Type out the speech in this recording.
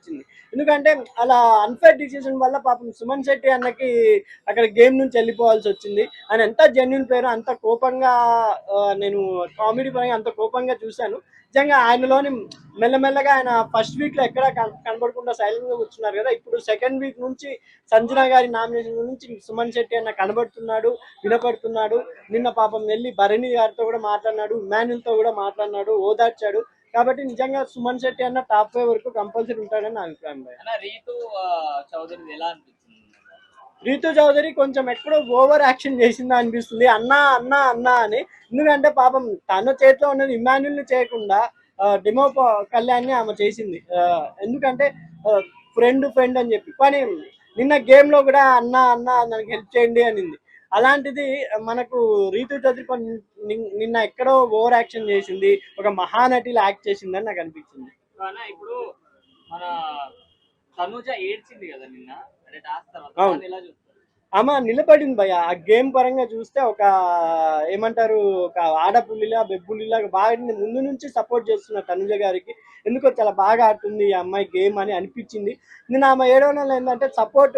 వచ్చింది. ఎందుకంటే అలా అన్‌ఫేర్ డిసిషన్ వల్ల పాపం సుమన్ శెట్టి అన్నకి అక్కడ గేమ్ నుంచి వెళ్ళిపోవాల్సి వచ్చింది. ఆయన ఎంత జెన్యూన్ ప్లేయరో అంత కోపంగా నేను కామెడీ పరంగా అంత కోపంగా చూశాను. నిజంగా ఆయనలోని మెల్లమెల్లగా ఆయన ఫస్ట్ వీక్‌లో ఎక్కడ కనపడకుండా సైలెంట్‌గా కూర్చున్నారు కదా! ఇప్పుడు సెకండ్ వీక్ నుంచి సంజన గారి నామినేషన్ నుంచి సుమన్ శెట్టి అన్న కనబడుతున్నాడు, వినపడుతున్నాడు. నిన్న పాపం వెళ్ళి భరణి గారితో కూడా మాట్లాడినాడు, ఇమాన్యుల్‌తో కూడా మాట్లాడినాడు, ఓదార్చాడు. కాబట్టి నిజంగా సుమన్ శెట్టి అన్న టాప్ 5 వరకు కంపల్సరీ ఉంటాడని నా అభిప్రాయం భయ్యా. అన్న రీతు చౌదరిది ఎలా అనిపించింది? రీతు చౌదరి కొంచెం ఎక్కడో ఓవర్ యాక్షన్ చేసిందా అనిపిస్తుంది. అన్నా అన్నా అన్నా అని. ఎందుకంటే పాపం తన చేతిలో ఉన్నది ఇమాన్యుల్ని చేయకుండా డెమో కళ్యాణ్ని ఆమె చేసింది. ఎందుకంటే ఫ్రెండ్ ఫ్రెండ్ అని చెప్పి. కానీ నిన్న గేమ్ లో కూడా అన్నా అన్నా నాకు హెల్ప్ చేయండి అనింది. అలాంటిది మనకు రీతు చౌదరి నిన్న ఎక్కడో ఓవర్ యాక్షన్ చేసింది. ఒక మహానటిలా యాక్ట్ చేసిందని నాకు అనిపించింది. ఇప్పుడు మన తనుజ ఏడ్చింది కదా నిన్న, అంటే టాస్క్ తర్వాత అవును, దాన్ని ఎలా చూస్తారు? ఆమె నిలబడింది భయ్య. ఆ గేమ్ పరంగా చూస్తే ఒక ఏమంటారు, ఒక ఆడపుల్లిలా బెబ్బుల్లిలాగా బాగా ముందు నుంచి సపోర్ట్ చేస్తున్న తనుజ గారికి. ఎందుకో చాలా బాగా ఆడుతుంది ఈ అమ్మాయి గేమ్ అని అనిపించింది. నేను ఆమె ఏడవడంలో ఏంటంటే సపోర్ట్